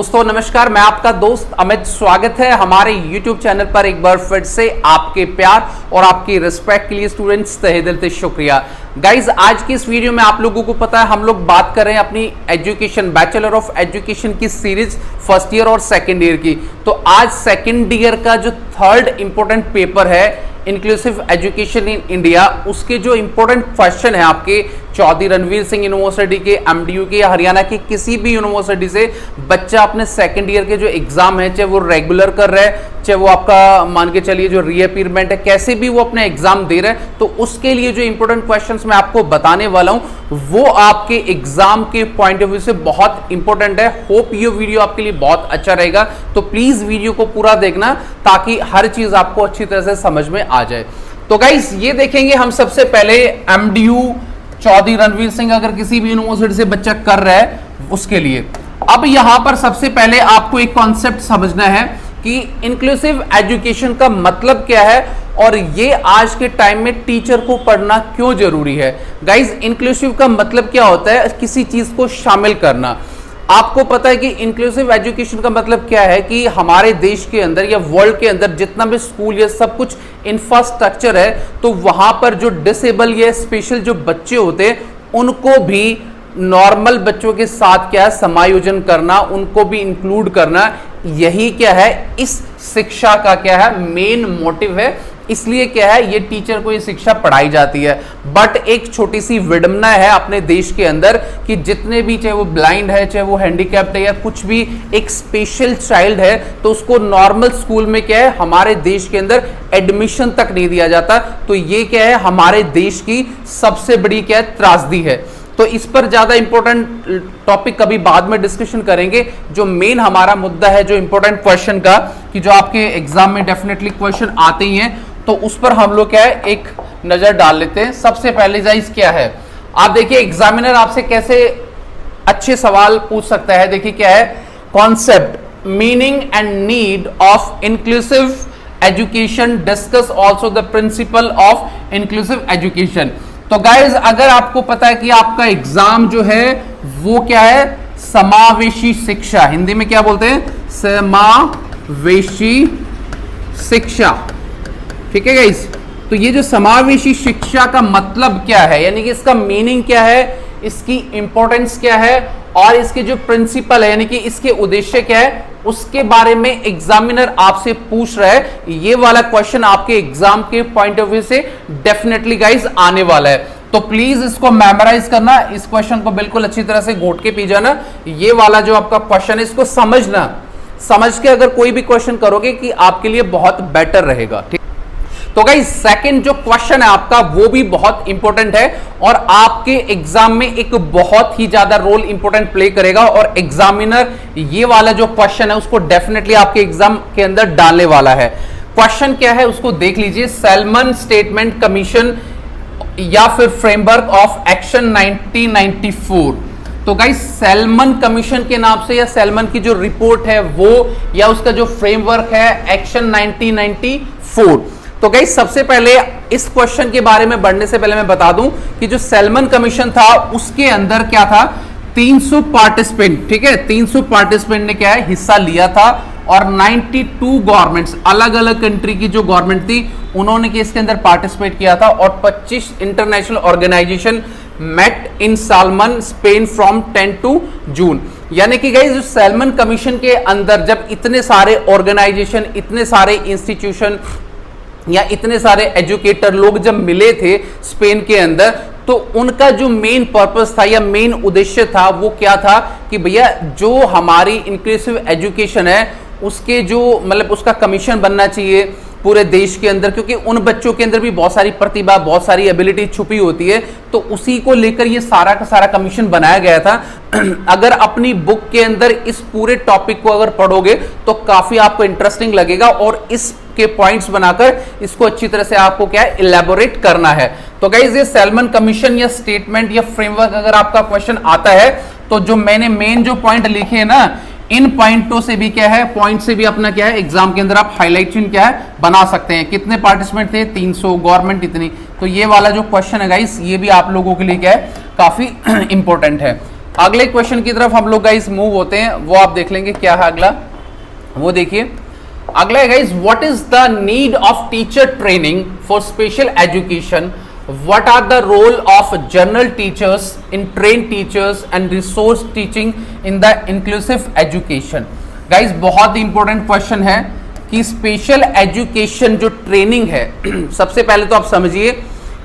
दोस्तों नमस्कार, मैं आपका दोस्त अमित। स्वागत है हमारे YouTube चैनल पर एक बार फिर से। आपके प्यार और आपकी रिस्पेक्ट के लिए स्टूडेंट्स तहे दिल से शुक्रिया। गाइज, आज की इस वीडियो में आप लोगों को पता है हम लोग बात कर रहे हैं अपनी एजुकेशन, बैचलर ऑफ एजुकेशन की सीरीज फर्स्ट ईयर और सेकेंड ईयर की। तो आज सेकेंड ईयर का जो थर्ड इंपॉर्टेंट पेपर है इंक्लूसिव एजुकेशन इन इंडिया, उसके जो इंपॉर्टेंट क्वेश्चन है आपके चौधरी रणवीर सिंह यूनिवर्सिटी के, एमडीयू के या हरियाणा की किसी भी यूनिवर्सिटी से बच्चा अपने सेकंड ईयर के जो एग्जाम है, चाहे वो रेगुलर कर रहा है, चाहे वो आपका मान के चलिए जो रीअपीयरमेंट है, कैसे भी वो अपने एग्जाम दे रहा है, तो उसके लिए जो इंपॉर्टेंट क्वेश्चंस मैं आपको बताने वाला हूं वो आपके एग्जाम के पॉइंट ऑफ व्यू से बहुत इंपॉर्टेंट है। होप ये वीडियो आपके लिए बहुत अच्छा रहेगा, तो प्लीज वीडियो को पूरा देखना ताकि हर चीज आपको अच्छी तरह से समझ में आ जाए। तो गाइस, ये देखेंगे हम सबसे पहले एमडीयू चौधरी रणवीर सिंह, अगर किसी भी यूनिवर्सिटी से बच्चा कर रहा है उसके लिए। अब यहां पर सबसे पहले आपको एक कॉन्सेप्ट समझना है कि इंक्लूसिव एजुकेशन का मतलब क्या है और ये आज के टाइम में टीचर को पढ़ना क्यों जरूरी है। गाइज, इंक्लूसिव का मतलब क्या होता है? किसी चीज को शामिल करना। आपको पता है कि इंक्लूसिव एजुकेशन का मतलब क्या है कि हमारे देश के अंदर या वर्ल्ड के अंदर जितना भी स्कूल या सब कुछ इंफ्रास्ट्रक्चर है, तो वहां पर जो डिसेबल या स्पेशल जो बच्चे होते हैं उनको भी नॉर्मल बच्चों के साथ क्या है समायोजन करना, उनको भी इंक्लूड करना। यही क्या है इस शिक्षा का क्या है मेन मोटिव है। इसलिए क्या है ये टीचर को ये शिक्षा पढ़ाई जाती है। बट एक छोटी सी विडंबना है अपने देश के अंदर कि जितने भी, चाहे वो ब्लाइंड है, चाहे वो हैंडीकैप्ड है या कुछ भी एक स्पेशल चाइल्ड है, तो उसको नॉर्मल स्कूल में क्या है हमारे देश के अंदर एडमिशन तक नहीं दिया जाता। तो ये क्या है हमारे देश की सबसे बड़ी क्या है त्रासदी है। तो इस पर ज्यादा इंपॉर्टेंट टॉपिक कभी बाद में डिस्कशन करेंगे। जो मेन हमारा मुद्दा है जो इंपॉर्टेंट क्वेश्चन का, कि जो आपके एग्जाम में डेफिनेटली क्वेश्चन आते ही हैं, तो उस पर हम लोग क्या है एक नजर डाल लेते हैं। सबसे पहले जाइज क्या है, आप देखिए एग्जामिनर आपसे कैसे अच्छे सवाल पूछ सकता है। देखिए क्या है concept, meaning and need of inclusive education, discuss also the principle of inclusive education. तो गाइज, अगर आपको पता है कि आपका एग्जाम जो है वो क्या है समावेशी शिक्षा, हिंदी में क्या बोलते हैं समावेशी शिक्षा, ठीक है गाइज। तो ये जो समावेशी शिक्षा का मतलब क्या है, यानी कि इसका मीनिंग क्या है, इसकी इंपॉर्टेंस क्या है और इसके जो प्रिंसिपल है यानी कि इसके उद्देश्य क्या है, उसके बारे में एग्जामिनर आपसे पूछ रहा है। ये वाला क्वेश्चन आपके एग्जाम के पॉइंट ऑफ व्यू से डेफिनेटली गाइज आने वाला है। तो प्लीज इसको मेमोराइज करना, इस क्वेश्चन को बिल्कुल अच्छी तरह से घोट के पी जाना। ये वाला जो आपका क्वेश्चन है इसको समझना, समझ के अगर कोई भी क्वेश्चन करोगे कि आपके लिए बहुत बेटर रहेगा। ठीक, तो गाइस सेकंड जो क्वेश्चन है आपका वो भी बहुत इंपॉर्टेंट है और आपके एग्जाम में एक बहुत ही ज्यादा रोल इंपॉर्टेंट प्ले करेगा। और एग्जामिनर ये वाला जो क्वेश्चन है उसको डेफिनेटली आपके एग्जाम के अंदर डालने वाला है। क्वेश्चन क्या है उसको देख लीजिए, सैलमन स्टेटमेंट कमीशन या फिर फ्रेमवर्क ऑफ एक्शन 1994। तो गाइस सैलमन कमीशन के नाम से या सैलमन की जो रिपोर्ट है वो या उसका जो फ्रेमवर्क है एक्शन 1994। तो गाइस सबसे पहले इस क्वेश्चन के बारे में बढ़ने से पहले मैं बता दूं कि जो सैलमन कमीशन था उसके अंदर क्या था 300 पार्टिसिपेंट, ठीक है 300 पार्टिसिपेंट ने क्या है हिस्सा लिया था और 92 गवर्नमेंट्स, अलग अलग कंट्री की जो गवर्नमेंट थी उन्होंने इसके अंदर पार्टिसिपेट किया था और 25 international organisation met in Salamanca Spain from 10 to June. यानी कि गाइस जो सैलमन कमीशन के अंदर जब इतने सारे ऑर्गेनाइजेशन, इतने सारे इंस्टीट्यूशन या इतने सारे एजुकेटर लोग जब मिले थे स्पेन के अंदर, तो उनका जो मेन पर्पस था या मेन उद्देश्य था वो क्या था कि भैया जो हमारी इंक्लूसिव एजुकेशन है उसके जो मतलब उसका कमीशन बनना चाहिए पूरे देश के अंदर, क्योंकि उन बच्चों के अंदर भी बहुत सारी प्रतिभा, बहुत सारी एबिलिटी छुपी होती है। तो उसी को लेकर ये सारा का सारा कमीशन बनाया गया था। अगर अपनी बुक के अंदर इस पूरे टॉपिक को अगर पढ़ोगे तो काफी आपको इंटरेस्टिंग लगेगा और इसके पॉइंट्स बनाकर इसको अच्छी तरह से आपको क्या है इलेबोरेट करना है। तो गाइस ये सैलमन कमीशन या स्टेटमेंट या फ्रेमवर्क अगर आपका क्वेश्चन आता है तो जो मैंने मेन जो पॉइंट लिखे हैं ना, इन पॉइंटों से भी क्या है, पॉइंट से भी अपना क्या है एग्जाम के अंदर आप हाईलाइटेशन क्या है बना सकते हैं। कितने पार्टिसिपेंट थे 300, गवर्नमेंट इतनी। तो ये वाला जो क्वेश्चन है गाइस ये भी आप लोगों के लिए क्या है काफी इंपॉर्टेंट है। अगले क्वेश्चन की तरफ हम लोग गाइस मूव होते हैं, वो आप देख लेंगे क्या है अगला, वो देखिए। अगला है guys, what is the need of teacher training for special education, what are the role of general teachers in train teachers and resource teaching in the inclusive education. Guys बहुत इंपॉर्टेंट क्वेश्चन है कि special education जो training है सबसे पहले तो आप समझिए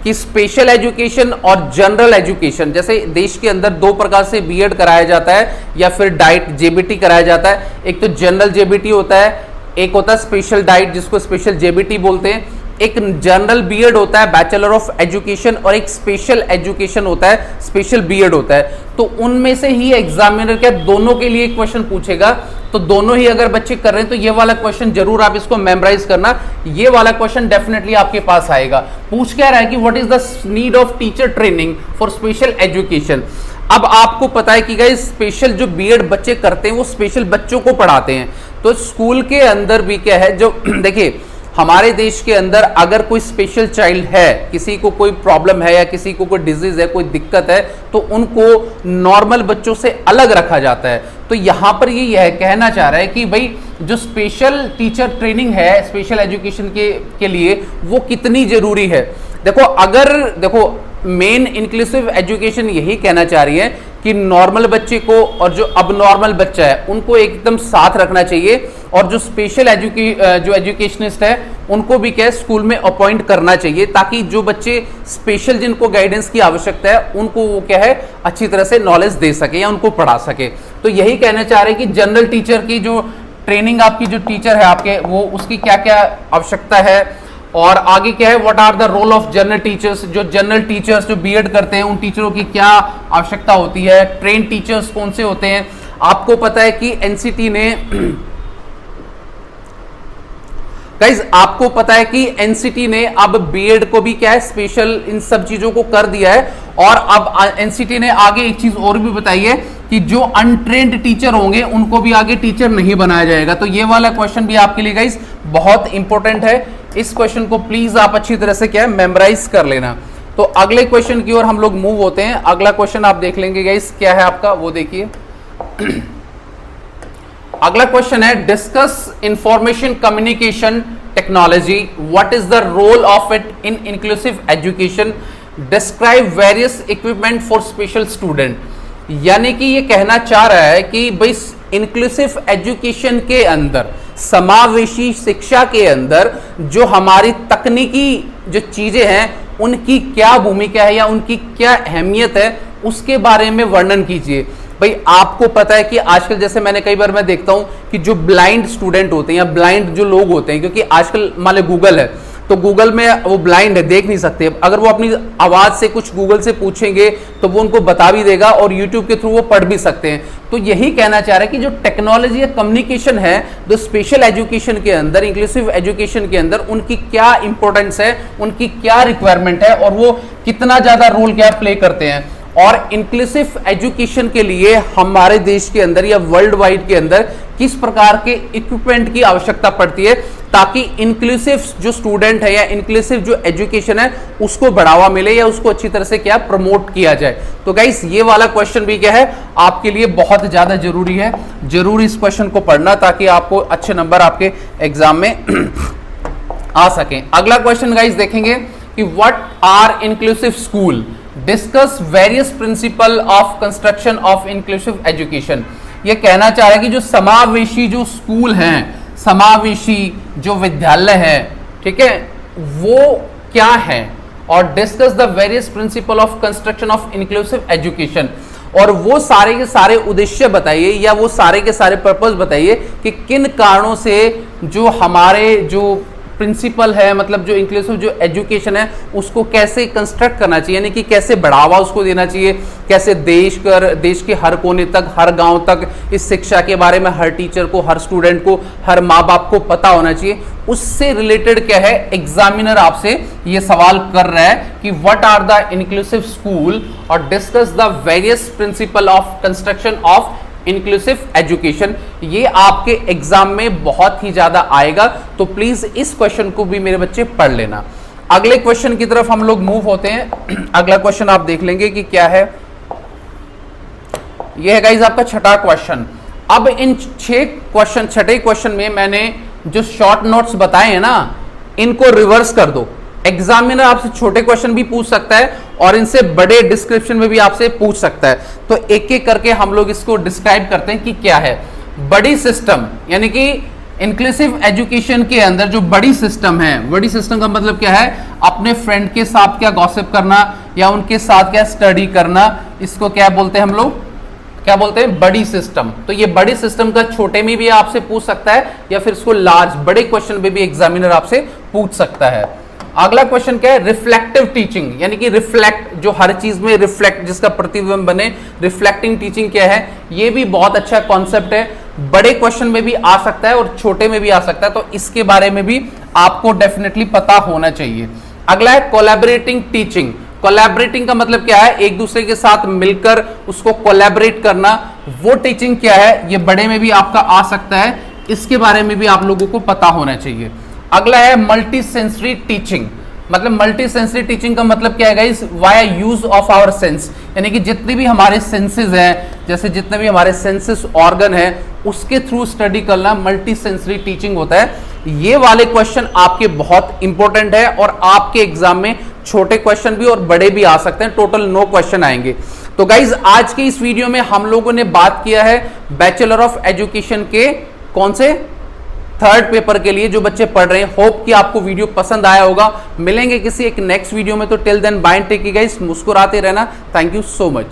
कि स्पेशल एजुकेशन और जनरल एजुकेशन, जैसे देश के अंदर दो प्रकार से बीएड कराया जाता है या फिर डाइट जेबीटी कराया जाता है। एक तो जनरल जेबीटी होता है, एक होता है स्पेशल डाइट जिसको स्पेशल जेबीटी बोलते हैं, एक जनरल बीएड होता है बैचलर ऑफ एजुकेशन, और एक स्पेशल एजुकेशन होता है स्पेशल बीएड होता है। तो उनमें से ही एग्जामिनर क्या दोनों के लिए क्वेश्चन पूछेगा, तो दोनों ही अगर बच्चे कर रहे हैं तो ये वाला क्वेश्चन जरूर आप इसको मेमोराइज करना, ये वाला क्वेश्चन डेफिनेटली आपके पास आएगा। पूछ क्या रहा है कि what is the need of teacher training for special education. अब आपको पता है कि गाइस स्पेशल जो बीएड बच्चे करते हैं वो स्पेशल बच्चों को पढ़ाते हैं, तो स्कूल के अंदर भी क्या है जो देखिए हमारे देश के अंदर अगर कोई स्पेशल चाइल्ड है, किसी को कोई प्रॉब्लम है या किसी को कोई डिजीज है, कोई दिक्कत है, तो उनको नॉर्मल बच्चों से अलग रखा जाता है। तो यहाँ पर ये यह कहना चाह रहा है कि भाई जो स्पेशल टीचर ट्रेनिंग है स्पेशल एजुकेशन के लिए वो कितनी जरूरी है। देखो मेन इंक्लूसिव एजुकेशन यही कहना चाह रही है कि नॉर्मल बच्चे को और जो अब नॉर्मल बच्चा है उनको एकदम साथ रखना चाहिए, और जो स्पेशल जो एजुकेशनिस्ट है उनको भी क्या स्कूल में अपॉइंट करना चाहिए, ताकि जो बच्चे स्पेशल जिनको गाइडेंस की आवश्यकता है उनको वो क्या है अच्छी तरह से नॉलेज दे सके या उनको पढ़ा सके। तो यही कहना चाह रहे हैं कि जनरल टीचर की जो ट्रेनिंग आपकी जो टीचर है आपके वो उसकी क्या क्या आवश्यकता है, और आगे क्या है what are the role of general teachers, जो जनरल टीचर्स जो बीएड करते हैं उन टीचरों की क्या आवश्यकता होती है, ट्रेन टीचर्स कौन से होते हैं। आपको पता है कि एनसीटी ने गाइस आपको पता है कि एनसीटी ने अब बीएड को भी क्या है स्पेशल इन सब चीजों को कर दिया है, और अब एनसीटी ने आगे एक चीज और भी बताई है कि जो अनट्रेन्ड टीचर होंगे उनको भी आगे टीचर नहीं बनाया जाएगा। तो ये वाला क्वेश्चन भी आपके लिए गाइस बहुत इंपॉर्टेंट है, इस क्वेश्चन को प्लीज आप अच्छी तरह से क्या है मेमोराइज कर लेना। तो अगले क्वेश्चन की ओर हम लोग मूव होते हैं। अगला क्वेश्चन आप देख लेंगे गाइस क्या है आपका, वो देखिए। अगला क्वेश्चन है discuss information communication technology, what is the role of IT in inclusive education, describe various equipment for special student. यानी कि ये कहना चाह रहा है कि भाई इंक्लूसिव एजुकेशन के अंदर, समावेशी शिक्षा के अंदर जो हमारी तकनीकी जो चीजें हैं उनकी क्या भूमिका है या उनकी क्या अहमियत है उसके बारे में वर्णन कीजिए। भाई आपको पता है कि आजकल जैसे मैंने कई बार मैं देखता हूं कि जो ब्लाइंड स्टूडेंट होते हैं या ब्लाइंड जो लोग होते हैं, क्योंकि आजकल मान लो गूगल है तो गूगल में वो ब्लाइंड है, देख नहीं सकते, अगर वो अपनी आवाज से कुछ गूगल से पूछेंगे तो वो उनको बता भी देगा और यूट्यूब के थ्रू वो पढ़ भी सकते हैं। तो यही कहना चाह रहा है कि जो टेक्नोलॉजी या कम्युनिकेशन है जो स्पेशल एजुकेशन के अंदर, इंक्लूसिव एजुकेशन के अंदर उनकी क्या इंपॉर्टेंस है, उनकी क्या रिक्वायरमेंट है और वो कितना ज्यादा रोल क्या प्ले करते हैं। और इंक्लूसिव एजुकेशन के लिए हमारे देश के अंदर या वर्ल्ड वाइड के अंदर किस प्रकार के इक्विपमेंट की आवश्यकता पड़ती है ताकि इंक्लूसिव जो स्टूडेंट है या इंक्लूसिव जो एजुकेशन है उसको बढ़ावा मिले या उसको अच्छी तरह से क्या प्रमोट किया जाए। तो गाइस ये वाला क्वेश्चन भी क्या है आपके लिए बहुत ज्यादा जरूरी है, जरूर इस क्वेश्चन को पढ़ना ताकि आपको अच्छे नंबर आपके एग्जाम में आ सकें। अगला क्वेश्चन गाइस देखेंगे कि what are inclusive school, discuss various principle of construction of inclusive education. ये कहना चाह रहा है कि जो समावेशी जो स्कूल हैं, समावेशी जो विद्यालय है, ठीक है, वो क्या है, और discuss the various principle of construction of inclusive education, और वो सारे के सारे उद्देश्य बताइए या वो सारे के सारे पर्पस बताइए कि किन कारणों से जो हमारे जो प्रिंसिपल है, मतलब जो इंक्लूसिव जो एजुकेशन है उसको कैसे कंस्ट्रक्ट करना चाहिए, यानी कि कैसे बढ़ावा उसको देना चाहिए, कैसे देश के हर कोने तक, हर गांव तक इस शिक्षा के बारे में हर टीचर को, हर स्टूडेंट को, हर माँ बाप को पता होना चाहिए। उससे रिलेटेड क्या है एग्जामिनर आपसे ये सवाल कर रहा है कि what are the inclusive school और discuss the various principle of construction of inclusive education. ये आपके एग्जाम में बहुत ही ज्यादा आएगा, तो प्लीज इस क्वेश्चन को भी मेरे बच्चे पढ़ लेना। अगले क्वेश्चन की तरफ हम लोग मूव होते हैं। अगला क्वेश्चन आप देख लेंगे कि क्या है। ये है गाइज आपका छठा क्वेश्चन। अब इन छठे क्वेश्चन में मैंने जो शॉर्ट नोट्स बताए हैं ना, इनको रिवर्स कर दो। एग्जामिनर आपसे छोटे क्वेश्चन भी पूछ सकता है और इनसे बड़े डिस्क्रिप्शन में भी आपसे पूछ सकता है। तो एक एक करके हम लोग इसको डिस्क्राइब करते हैं कि क्या है बड़ी सिस्टम, यानी कि इंक्लूसिव एजुकेशन के अंदर जो बड़ी सिस्टम है, बड़ी सिस्टम का मतलब क्या है, अपने फ्रेंड के साथ क्या गॉसिप करना या उनके साथ क्या स्टडी करना, इसको क्या बोलते हैं हम लोग, क्या बोलते हैं, बड़ी सिस्टम। तो ये बड़ी सिस्टम का छोटे में भी आपसे पूछ सकता है या फिर इसको लार्ज बड़े क्वेश्चन में भी एग्जामिनर आपसे पूछ सकता है। अगला क्वेश्चन क्या है, रिफ्लेक्टिव टीचिंग, यानी कि रिफ्लेक्ट, जो हर चीज में रिफ्लेक्ट, जिसका प्रतिबिंब बने, रिफ्लेक्टिंग टीचिंग क्या है, ये भी बहुत अच्छा कॉन्सेप्ट है, बड़े क्वेश्चन में भी आ सकता है और छोटे में भी आ सकता है, तो इसके बारे में भी आपको डेफिनेटली पता होना चाहिए। अगला है कोलैबोरेटिंग टीचिंग। कोलैबोरेटिंग का मतलब क्या है, एक दूसरे के साथ मिलकर उसको कोलैबोरेट करना, वो टीचिंग क्या है, ये बड़े में भी आपका आ सकता है, इसके बारे में भी आप लोगों को पता होना चाहिए। अगला है मल्टी सेंसरी टीचिंग। मतलब मल्टी सेंसरी टीचिंग का मतलब क्या है guys, via use of our sense, यानी कि जितने भी हमारे सेंसेस हैं, जैसे जितने भी हमारे सेंसेस ऑर्गन है, उसके थ्रू स्टडी करना मल्टी सेंसरी टीचिंग होता है। ये वाले क्वेश्चन आपके बहुत इंपॉर्टेंट है और आपके एग्जाम में छोटे क्वेश्चन भी और बड़े भी आ सकते हैं, टोटल 9 क्वेश्चन आएंगे। तो गाइज आज के इस वीडियो में हम लोगों ने बात किया है बैचलर ऑफ एजुकेशन के कौन से थर्ड पेपर के लिए जो बच्चे पढ़ रहे हैं। होप कि आपको वीडियो पसंद आया होगा। मिलेंगे किसी एक नेक्स्ट वीडियो में, तो till then bye, take care guys, मुस्कुराते रहना। Thank you so much.